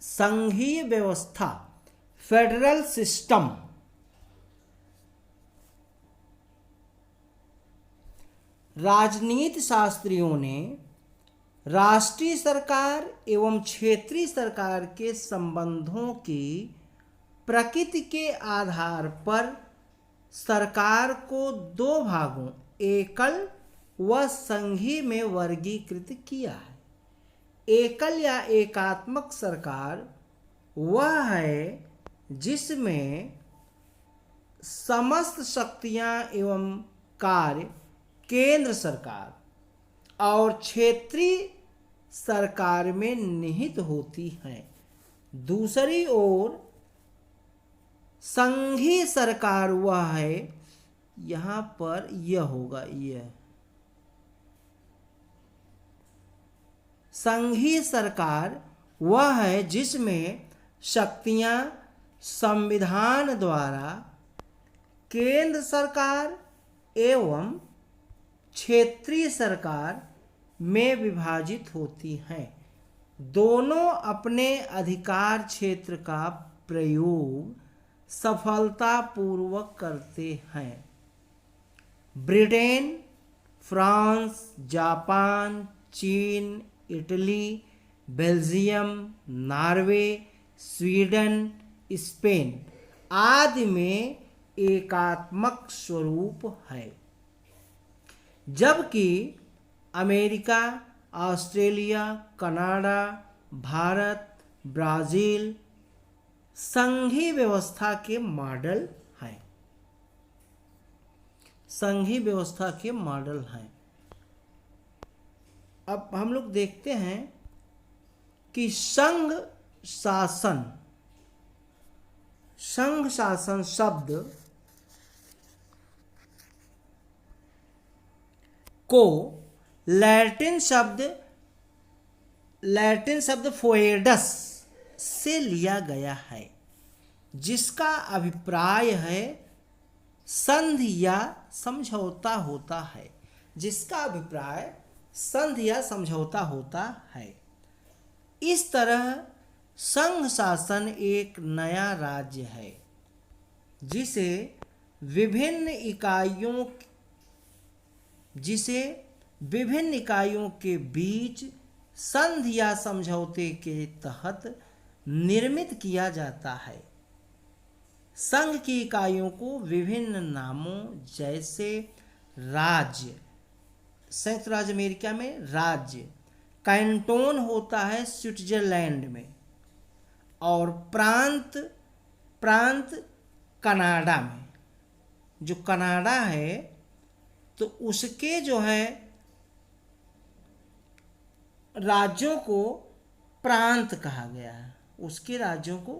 संघीय व्यवस्था, federal system. राजनीति शास्त्रियों ने राष्ट्रीय सरकार एवं क्षेत्रीय सरकार के संबंधों की प्रकृति के आधार पर सरकार को दो भागों, एकल व संघीय में वर्गीकृत किया है। एकल या एकात्मक सरकार वह है जिसमें समस्त शक्तियां एवं कार्य केंद्र सरकार और क्षेत्रीय सरकार में निहित होती हैं। दूसरी ओर संघीय सरकार वह है, यहाँ पर यह होगा, यह संघीय सरकार वह है जिसमें शक्तियां संविधान द्वारा केंद्र सरकार एवं क्षेत्रीय सरकार में विभाजित होती हैं। दोनों अपने अधिकार क्षेत्र का प्रयोग सफलतापूर्वक करते हैं। ब्रिटेन, फ्रांस, जापान, चीन, Italy, Belgium, Norway, Sweden, Spain आदि में एकात्मक स्वरूप है, जबकि America, Australia, Canada, Bharat, Brazil संघीय व्यवस्था के मॉडल हैं। संघीय व्यवस्था के मॉडल हैं। अब हम लोग देखते हैं कि संघ शासन शब्द को लैटिन शब्द फोएडस से लिया गया है, जिसका अभिप्राय है संधि या समझौता होता है। जिसका अभिप्राय संधि या समझौता होता है। इस तरह संघ शासन एक नया राज्य है जिसे विभिन्न इकाइयों के बीच संधि या समझौते के तहत निर्मित किया जाता है। संघ की इकाइयों को विभिन्न नामों जैसे राज्य, संयुक्त राज्य अमेरिका में राज्य, कैंटोन होता है स्विट्जरलैंड में, और प्रांत कनाडा में। जो कनाडा है तो उसके जो है राज्यों को प्रांत कहा गया है, उसके राज्यों को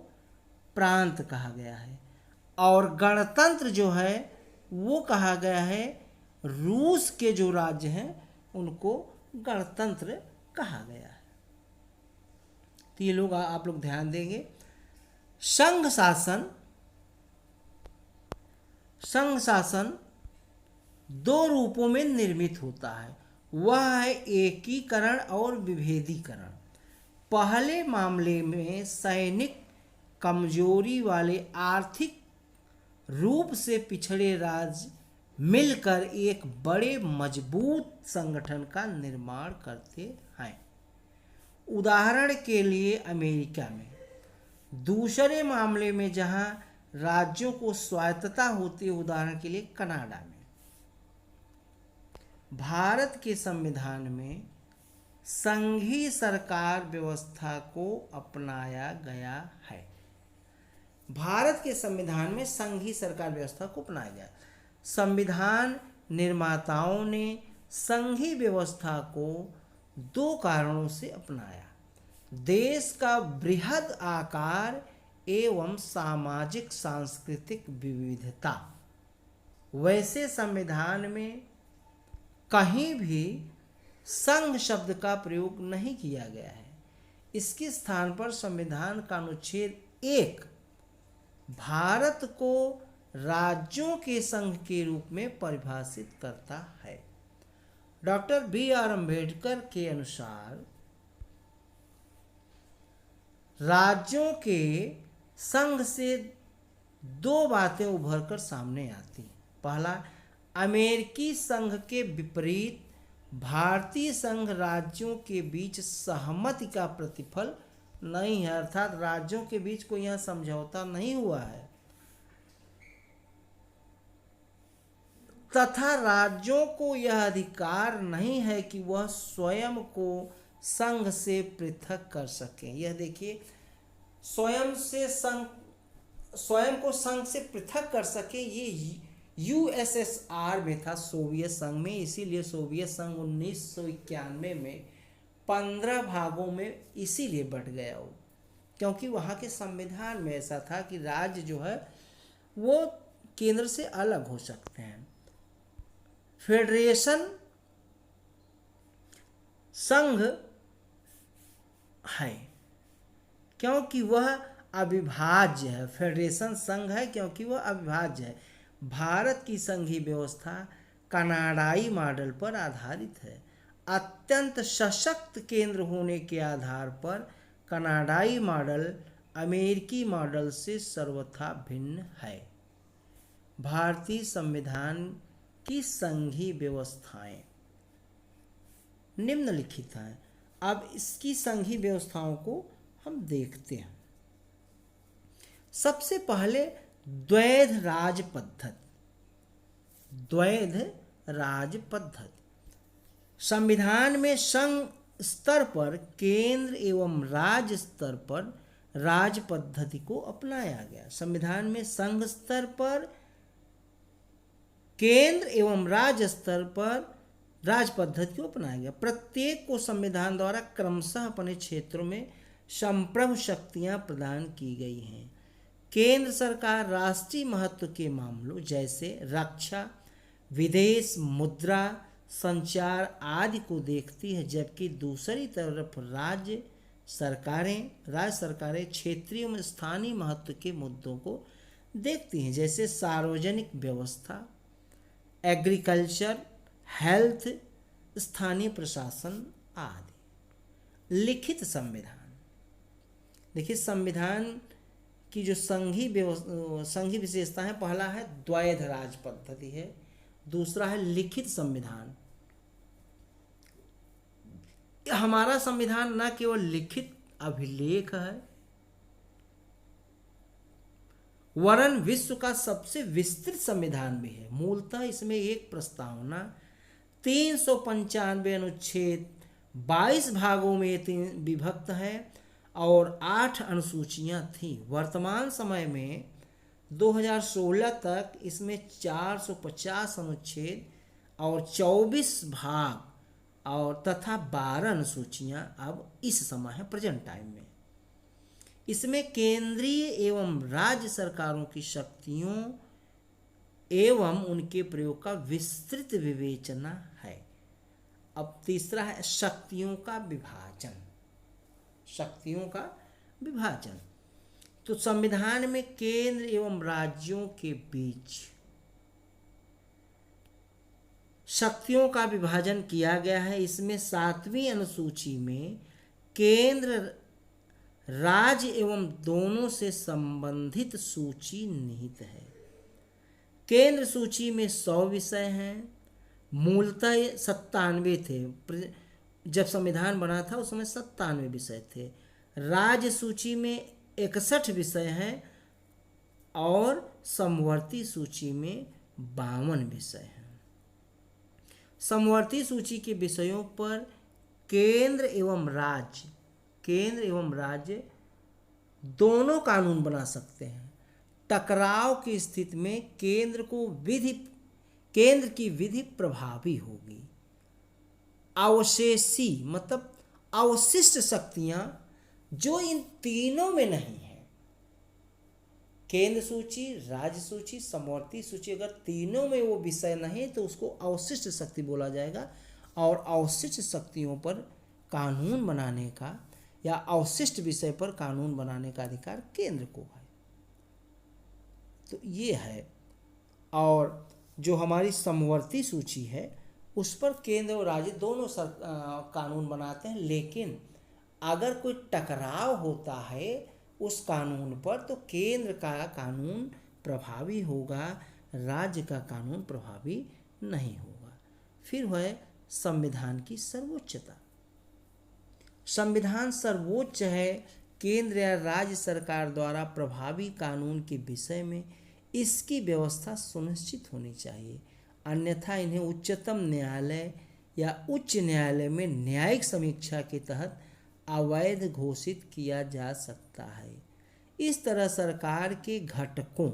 प्रांत कहा गया है। और गणतंत्र जो है वो कहा गया है, रूस के जो राज्य हैं उनको गणतंत्र कहा गया है। तो ये लोग आप लोग ध्यान देंगे। संघ शासन दो रूपों में निर्मित होता है, वह है एकीकरण और विभेदीकरण। पहले मामले में सैनिक कमजोरी वाले आर्थिक रूप से पिछड़े राज्य मिलकर एक बड़े मजबूत संगठन का निर्माण करते हैं। उदाहरण के लिए अमेरिका में। दूसरे मामले में जहां राज्यों को स्वायत्तता होती है, उदाहरण के लिए कनाडा में। भारत के संविधान में संघीय सरकार व्यवस्था को अपनाया गया है। भारत के संविधान में संघीय सरकार व्यवस्था को अपनाया गया। संविधान निर्माताओं ने संघीय व्यवस्था को दो कारणों से अपनाया: देश का बृहद आकार एवं सामाजिक सांस्कृतिक विविधता। वैसे संविधान में कहीं भी संघ शब्द का प्रयोग नहीं किया गया है। इसके स्थान पर संविधान का अनुच्छेद 1 भारत को राज्यों के संघ के रूप में परिभाषित करता है। डॉक्टर बी आर अम्बेडकर के अनुसार राज्यों के संघ से दो बातें उभर कर सामने आती हैं। पहला, अमेरिकी संघ के विपरीत भारतीय संघ राज्यों के बीच सहमति का प्रतिफल नहीं है, अर्थात राज्यों के बीच कोई यहाँ समझौता नहीं हुआ है तथा राज्यों को यह अधिकार नहीं है कि वह स्वयं को संघ से पृथक कर सकें। यह देखिए, स्वयं को संघ से पृथक कर सके, ये यूएसएसआर में था, सोवियत संघ में। इसीलिए सोवियत संघ 1991 में 15 भागों में इसीलिए बंट गया वो, क्योंकि वहाँ के संविधान में ऐसा था कि राज्य जो है वो केंद्र से अलग हो सकते हैं। फेडरेशन संघ है क्योंकि वह अविभाज्य है। फेडरेशन संघ है क्योंकि वह अविभाज्य है। भारत की संघीय व्यवस्था कनाडाई मॉडल पर आधारित है। अत्यंत सशक्त केंद्र होने के आधार पर कनाडाई मॉडल अमेरिकी मॉडल से सर्वथा भिन्न है। भारतीय संविधान की संघीय व्यवस्थाएं निम्नलिखित हैं। अब इसकी संघीय व्यवस्थाओं को हम देखते हैं। सबसे पहले द्वैध राज पद्धति। द्वैध राज पद्धति संविधान में संघ स्तर पर केंद्र एवं राज्य स्तर पर राज पद्धति को अपनाया गया। संविधान में संघ स्तर पर केंद्र एवं राज्य स्तर पर राज पद्धति को अपनाया गया। प्रत्येक को संविधान द्वारा क्रमशः अपने क्षेत्रों में संप्रभु शक्तियां प्रदान की गई हैं। केंद्र सरकार राष्ट्रीय महत्व के मामलों जैसे रक्षा, विदेश, मुद्रा, संचार आदि को देखती है, जबकि दूसरी तरफ राज्य सरकारें क्षेत्रीय एवं स्थानीय महत्व के मुद्दों को देखती हैं, जैसे सार्वजनिक व्यवस्था, एग्रीकल्चर, हेल्थ, स्थानीय प्रशासन आदि। लिखित संविधान, देखिए संविधान की जो संघीय विशेषता है, पहला है द्वैध राज पद्धति है, दूसरा है लिखित संविधान। हमारा संविधान न केवल लिखित अभिलेख है, वरन विश्व का सबसे विस्तृत संविधान भी है। मूलतः इसमें एक प्रस्तावना, 395 अनुच्छेद, 22 भागों में विभक्त है और 8 अनुसूचियां थीं। वर्तमान समय में 2016 तक इसमें 450 अनुच्छेद और 24 भाग और तथा 12 अनुसूचियां अब इस समय है, प्रेजेंट टाइम में। इसमें केंद्रीय एवं राज्य सरकारों की शक्तियों एवं उनके प्रयोग का विस्तृत विवेचना है। अब तीसरा है शक्तियों का विभाजन। शक्तियों का विभाजन, तो संविधान में केंद्र एवं राज्यों के बीच शक्तियों का विभाजन किया गया है। इसमें 7वीं अनुसूची में केंद्र, राज्य एवं दोनों से संबंधित सूची निहित है। केंद्र सूची में 100 विषय हैं। मूलतः 97 थे, जब संविधान बना था उस समय 97 विषय थे। राज्य सूची में 61 विषय हैं और समवर्ती सूची में 52 विषय हैं। समवर्ती सूची के विषयों पर केंद्र एवं राज्य दोनों कानून बना सकते हैं। टकराव की स्थिति में केंद्र की विधि प्रभावी होगी। अवशेषी मतलब अवशिष्ट शक्तियां जो इन तीनों में नहीं है, केंद्र सूची, राज्य सूची, समवर्ती सूची, अगर तीनों में वो विषय नहीं तो उसको अवशिष्ट शक्ति बोला जाएगा। और अवशिष्ट शक्तियों पर कानून बनाने का या अवशिष्ट विषय पर कानून बनाने का अधिकार केंद्र को है। तो ये है। और जो हमारी समवर्ती सूची है उस पर केंद्र और राज्य दोनों कानून बनाते हैं, लेकिन अगर कोई टकराव होता है उस कानून पर तो केंद्र का कानून प्रभावी होगा, राज्य का कानून प्रभावी नहीं होगा। फिर है संविधान की सर्वोच्चता। संविधान सर्वोच्च है। केंद्र या राज्य सरकार द्वारा प्रभावी कानून के विषय में इसकी व्यवस्था सुनिश्चित होनी चाहिए, अन्यथा इन्हें उच्चतम न्यायालय या उच्च न्यायालय में न्यायिक समीक्षा के तहत अवैध घोषित किया जा सकता है। इस तरह सरकार के घटकों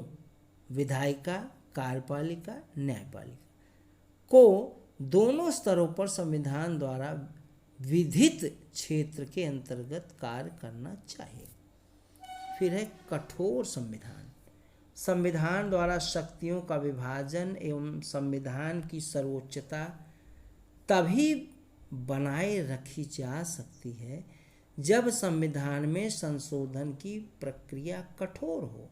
विधायिका, कार्यपालिका, न्यायपालिका को दोनों स्तरों पर संविधान द्वारा विधित क्षेत्र के अंतर्गत कार्य करना चाहिए। फिर है कठोर संविधान। संविधान द्वारा शक्तियों का विभाजन एवं संविधान की सर्वोच्चता तभी बनाए रखी जा सकती है जब संविधान में संशोधन की प्रक्रिया कठोर हो।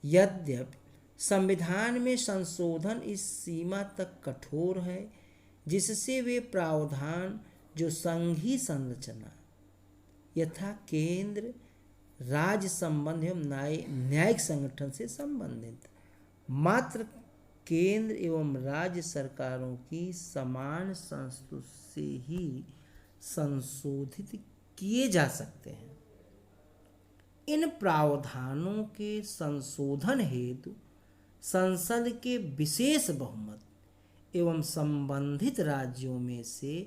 यद्यपि संविधान में संशोधन इस सीमा तक कठोर है जिससे वे प्रावधान जो संघीय संरचना यथा केंद्र राज्य संबंध एवं न्यायिक संगठन से संबंधित मात्र केंद्र एवं राज्य सरकारों की समान संस्तुति से ही संशोधित किए जा सकते हैं। इन प्रावधानों के संशोधन हेतु संसद के विशेष बहुमत एवं संबंधित राज्यों में से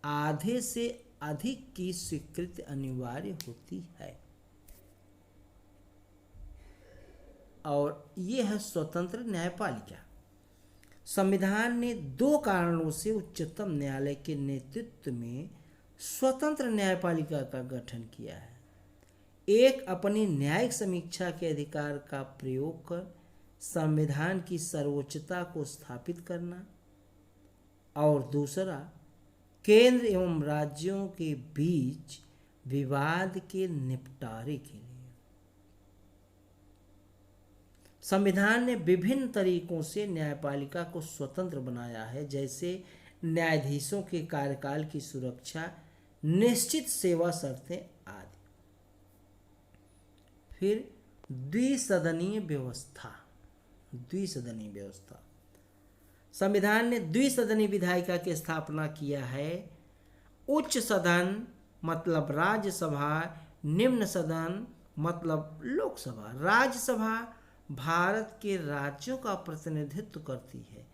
आधे से अधिक की स्वीकृति अनिवार्य होती है। और ये है स्वतंत्र न्यायपालिका। संविधान ने 2 कारणों से उच्चतम न्यायालय के नेतृत्व में स्वतंत्र न्यायपालिका का गठन किया है। एक, अपनी न्यायिक समीक्षा के अधिकार का प्रयोग कर संविधान की सर्वोच्चता को स्थापित करना, और दूसरा, केंद्र एवं राज्यों के बीच विवाद के निपटारे के लिए। संविधान ने विभिन्न तरीकों से न्यायपालिका को स्वतंत्र बनाया है, जैसे न्यायाधीशों के कार्यकाल की सुरक्षा, निश्चित सेवा शर्तें आदि। फिर द्विसदनीय व्यवस्था। द्विसदनीय व्यवस्था। संविधान ने द्विसदनीय विधायिका की स्थापना किया है। उच्च सदन मतलब राज्यसभा, निम्न सदन मतलब लोकसभा। राज्यसभा भारत के राज्यों का प्रतिनिधित्व करती है,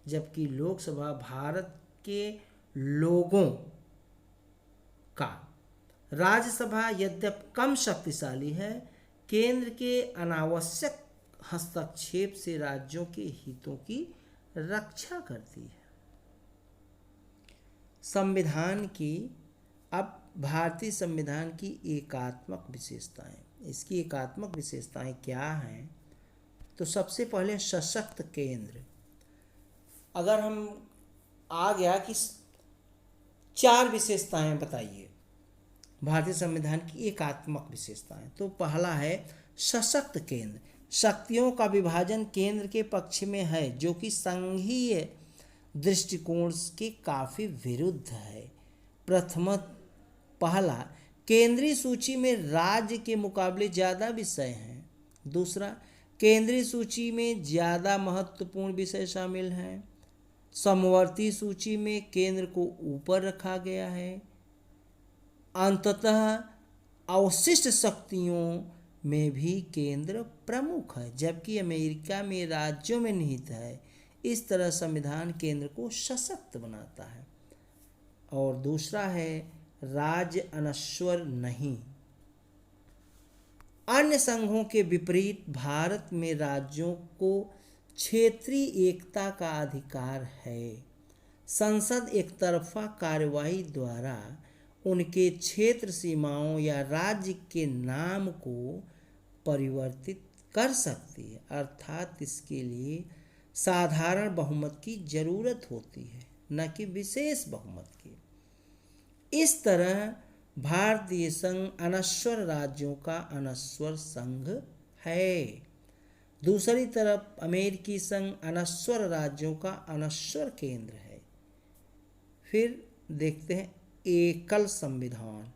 जबकि लोकसभा भारत के लोगों का। राज्यसभा यद्यपि कम शक्तिशाली है, केंद्र के अनावश्यक हस्तक्षेप से राज्यों के हितों की रक्षा करती है। संविधान की, अब भारतीय संविधान की एकात्मक विशेषताएं। इसकी एकात्मक विशेषताएं क्या हैं? तो सबसे पहले सशक्त केंद्र। अगर हम आ गया कि 4 विशेषताएं बताइए भारतीय संविधान की एकात्मक विशेषताएं, तो पहला है सशक्त केंद्र। शक्तियों का विभाजन केंद्र के पक्ष में है, जो कि संघीय दृष्टिकोण के काफी विरुद्ध है। पहला, केंद्रीय सूची में राज्य के मुकाबले ज़्यादा विषय हैं। दूसरा, केंद्रीय सूची में ज़्यादा महत्वपूर्ण विषय शामिल हैं। समवर्ती सूची में केंद्र को ऊपर रखा गया है। अंततः अवशिष्ट शक्तियों में भी केंद्र प्रमुख है, जबकि अमेरिका में राज्यों में निहित है। इस तरह संविधान केंद्र को सशक्त बनाता है। और दूसरा है राज्य अनश्वर नहीं। अन्य संघों के विपरीत भारत में राज्यों को क्षेत्रीय एकता का अधिकार है। संसद एकतरफा कार्यवाही द्वारा उनके क्षेत्र सीमाओं या राज्य के नाम को परिवर्तित कर सकती है, अर्थात इसके लिए साधारण बहुमत की जरूरत होती है, न कि विशेष बहुमत की। इस तरह भारतीय संघ अनश्वर राज्यों का अनश्वर संघ है। दूसरी तरफ अमेरिकी संघ अनश्वर राज्यों का अनश्वर केंद्र है। फिर देखते हैं एकल संविधान।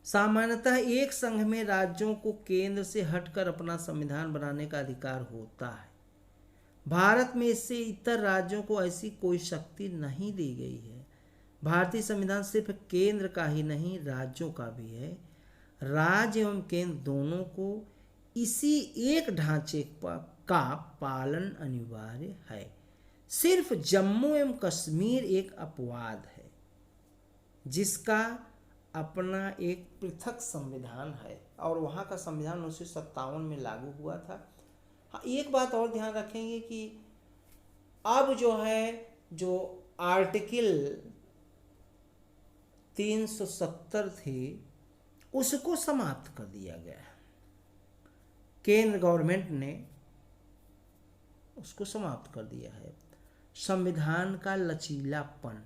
सामान्यतः एक संघ में राज्यों को केंद्र से हटकर अपना संविधान बनाने का अधिकार होता है। भारत में इससे इतर राज्यों को ऐसी कोई शक्ति नहीं दी गई है। भारतीय संविधान सिर्फ केंद्र का ही नहीं, राज्यों का भी है। राज्य एवं केंद्र दोनों को इसी एक ढांचे का पालन अनिवार्य है। सिर्फ जम्मू एवं कश्मीर एक अपवाद है जिसका अपना एक पृथक संविधान है और वहाँ का संविधान 1957 में लागू हुआ था। हाँ, एक बात और ध्यान रखेंगे कि अब जो आर्टिकल 370 थी उसको समाप्त कर दिया गया। केंद्र गवर्नमेंट ने उसको समाप्त कर दिया है। संविधान का लचीलापन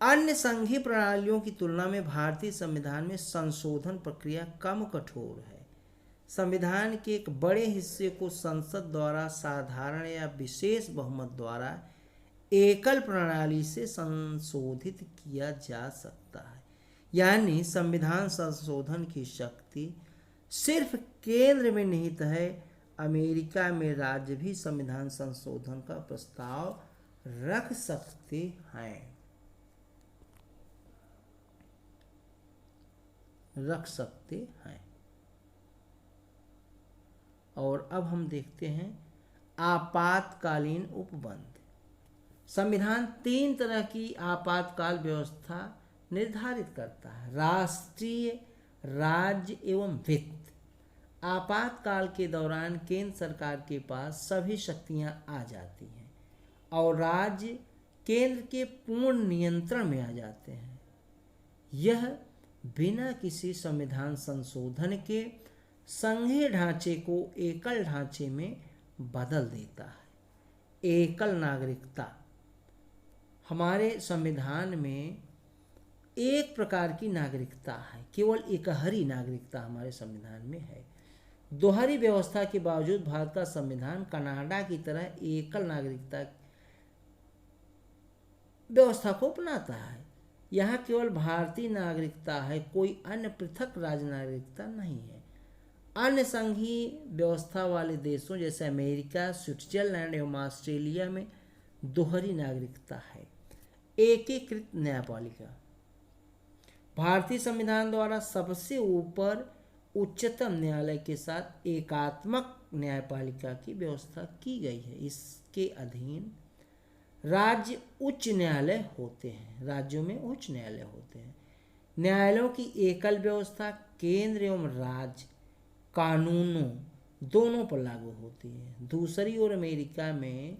अन्य संघीय प्रणालियों की तुलना में भारतीय संविधान में संशोधन प्रक्रिया कम कठोर है। संविधान के एक बड़े हिस्से को संसद द्वारा साधारण या विशेष बहुमत द्वारा एकल प्रणाली से संशोधित किया जा सकता है। यानी संविधान संशोधन की शक्ति सिर्फ केंद्र में निहित है। अमेरिका में राज्य भी संविधान संशोधन का प्रस्ताव रख सकते हैं। और अब हम देखते हैं आपातकालीन उपबंध। संविधान 3 तरह की आपातकाल व्यवस्था निर्धारित करता है: राष्ट्रीय, राज्य एवं वित्त। आपातकाल के दौरान केंद्र सरकार के पास सभी शक्तियां आ जाती हैं और राज्य केंद्र के पूर्ण नियंत्रण में आ जाते हैं। यह बिना किसी संविधान संशोधन के संघीय ढांचे को एकल ढांचे में बदल देता है। एकल नागरिकता। हमारे संविधान में एक प्रकार की नागरिकता है, केवल एकहरी नागरिकता हमारे संविधान में है। दोहरी व्यवस्था के बावजूद भारत का संविधान कनाडा की तरह एकल नागरिकता व्यवस्था को अपनाता है। यहाँ केवल भारतीय नागरिकता है, कोई अन्य पृथक राज्य नागरिकता नहीं है। अन्य संघीय व्यवस्था वाले देशों जैसे अमेरिका, स्विट्जरलैंड एवं ऑस्ट्रेलिया में दोहरी नागरिकता है। एकीकृत न्यायपालिका। भारतीय संविधान द्वारा सबसे ऊपर उच्चतम न्यायालय के साथ एकात्मक न्यायपालिका की व्यवस्था की गई है। इसके अधीन राज्य उच्च न्यायालय होते हैं। राज्यों में उच्च न्यायालय होते हैं। न्यायालयों की एकल व्यवस्था केंद्र एवं राज्य कानूनों दोनों पर लागू होती है। दूसरी ओर अमेरिका में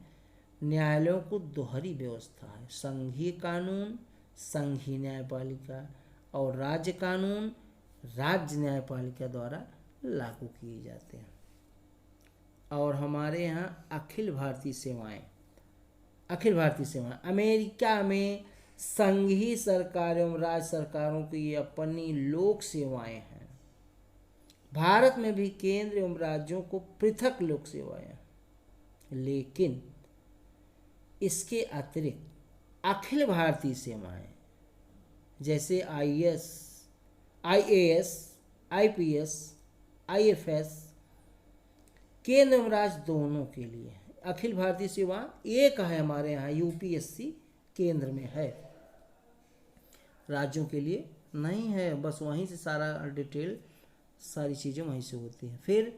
न्यायालयों को दोहरी व्यवस्था है। संघीय कानून संघीय न्यायपालिका और राज्य कानून राज्य न्यायपालिका द्वारा लागू किए जाते हैं। और हमारे यहाँ अखिल भारतीय सेवाएं अमेरिका में संघीय सरकार एवं राज्य सरकारों की अपनी लोक सेवाएं हैं। भारत में भी केंद्र एवं राज्यों को पृथक लोक सेवाएं हैं, लेकिन इसके अतिरिक्त अखिल भारतीय सेवाएं जैसे IAS, IPS, IFS केंद्र एवं राज्य दोनों के लिए है। अखिल भारतीय सेवा एक है हमारे यहाँ UPSC केंद्र में है, राज्यों के लिए नहीं है। बस वहीं से सारा डिटेल सारी चीज़ें वहीं से होती हैं। फिर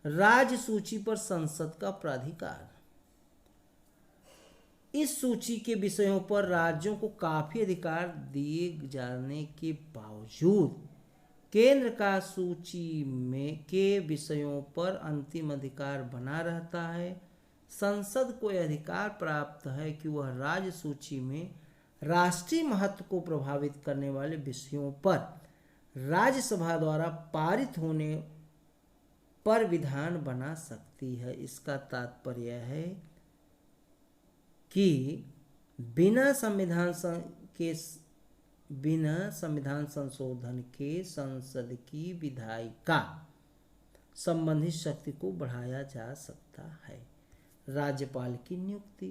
राज्य सूची पर संसद का प्राधिकार। इस सूची के विषयों पर राज्यों को काफ़ी अधिकार दिए जाने के बावजूद केंद्र का सूची में के विषयों पर अंतिम अधिकार बना रहता है। संसद को यह अधिकार प्राप्त है कि वह राज्य सूची में राष्ट्रीय महत्व को प्रभावित करने वाले विषयों पर राज्यसभा द्वारा पारित होने पर विधान बना सकती है। इसका तात्पर्य है कि बिना संविधान संशोधन के संसद की विधायिका संबंधित शक्ति को बढ़ाया जा सकता है। राज्यपाल की नियुक्ति।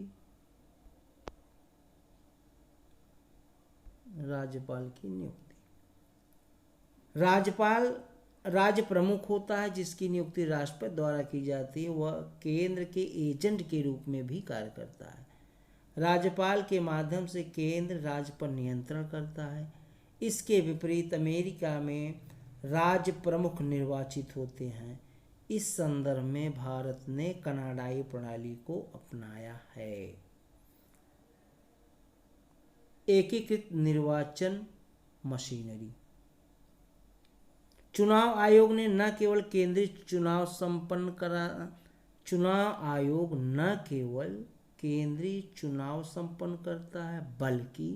राज्यपाल की नियुक्ति। राज्यपाल राज्य प्रमुख होता है जिसकी नियुक्ति राष्ट्रपति द्वारा की जाती है। वह केंद्र के एजेंट के रूप में भी कार्य करता है। राज्यपाल के माध्यम से केंद्र राज्य पर नियंत्रण करता है। इसके विपरीत अमेरिका में राज्य प्रमुख निर्वाचित होते हैं। इस संदर्भ में भारत ने कनाडाई प्रणाली को अपनाया है। एकीकृत निर्वाचन मशीनरी। चुनाव आयोग ने न केवल केंद्रीय चुनाव संपन्न करता है बल्कि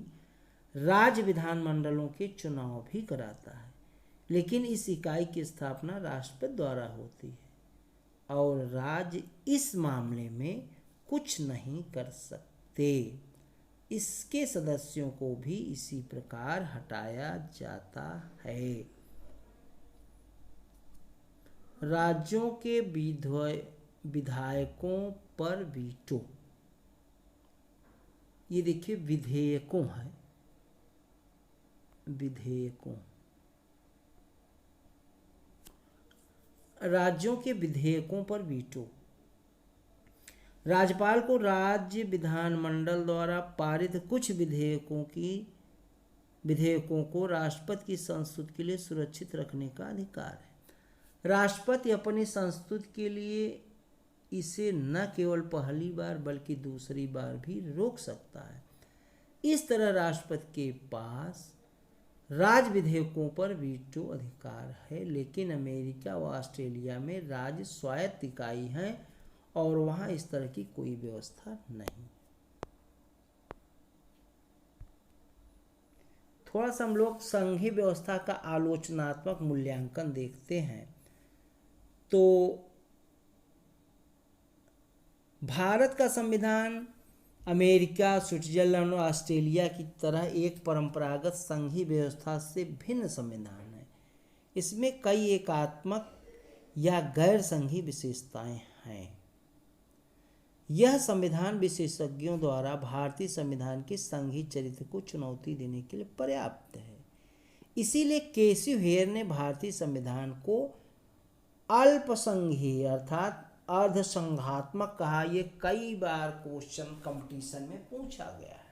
राज्य विधानमंडलों के चुनाव भी कराता है। लेकिन इस इकाई की स्थापना राष्ट्रपति द्वारा होती है और राज्य इस मामले में कुछ नहीं कर सकते। इसके सदस्यों को भी इसी प्रकार हटाया जाता है। राज्यों के विधायकों पर वीटो। ये देखिए विधेयकों है, विधेयकों। राज्यों के विधेयकों पर वीटो। राज्यपाल को राज्य विधानमंडल द्वारा पारित कुछ विधेयकों को राष्ट्रपति की संस्तुति के लिए सुरक्षित रखने का अधिकार है। राष्ट्रपति अपनी संस्तुति के लिए इसे न केवल पहली बार बल्कि दूसरी बार भी रोक सकता है। इस तरह राष्ट्रपति के पास राज्य विधेयकों पर वीटो अधिकार है। लेकिन अमेरिका व ऑस्ट्रेलिया में राज्य स्वायत्त इकाई हैं और वहां इस तरह की कोई व्यवस्था नहीं। थोड़ा सा हम लोग संघीय व्यवस्था का आलोचनात्मक मूल्यांकन देखते हैं तो भारत का संविधान अमेरिका, स्विट्जरलैंड और ऑस्ट्रेलिया की तरह एक परंपरागत संघीय व्यवस्था से भिन्न संविधान है। इसमें कई एकात्मक या गैर संघीय विशेषताएं हैं। यह संविधान विशेषज्ञों द्वारा भारतीय संविधान के संघीय चरित्र को चुनौती देने के लिए पर्याप्त है। इसीलिए केसी हेयर ने भारतीय संविधान को अल्पसंघीय अर्थात अर्धसंघात्मक कहा। ये कई बार क्वेश्चन कंपटीशन में पूछा गया है।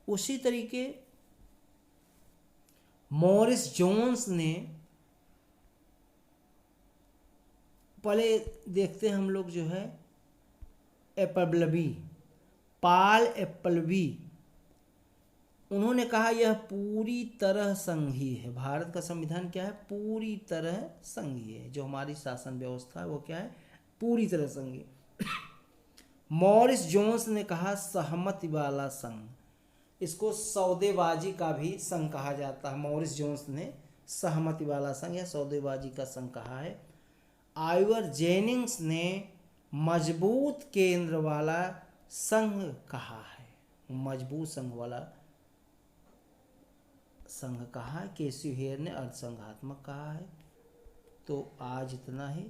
उसी तरीके मॉरिस जोन्स ने, पहले देखते हैं हम लोग जो है पाल एप्पलबी, उन्होंने कहा यह पूरी तरह संघीय है। भारत का संविधान क्या है? पूरी तरह संघीय है। जो हमारी शासन व्यवस्था है वो क्या है? पूरी तरह संघीय। मॉरिस जोन्स ने कहा सहमति वाला संघ। इसको सौदेबाजी का भी संघ कहा जाता है। मॉरिस जोन्स ने सहमति वाला संघ या सौदेबाजी का संघ कहा है। आइवर जेनिंग्स ने मजबूत केंद्र वाला संघ कहा है। मजबूत संघ वाला संघ कहा है। केसी हेयर ने अर्धसंघात्मक कहा है। तो आज इतना ही।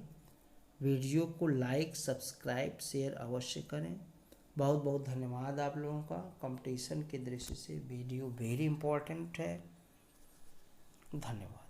वीडियो को लाइक, सब्सक्राइब, शेयर अवश्य करें। बहुत बहुत धन्यवाद आप लोगों का। कंपटीशन के दृष्टि से वीडियो वेरी इंपॉर्टेंट है। धन्यवाद।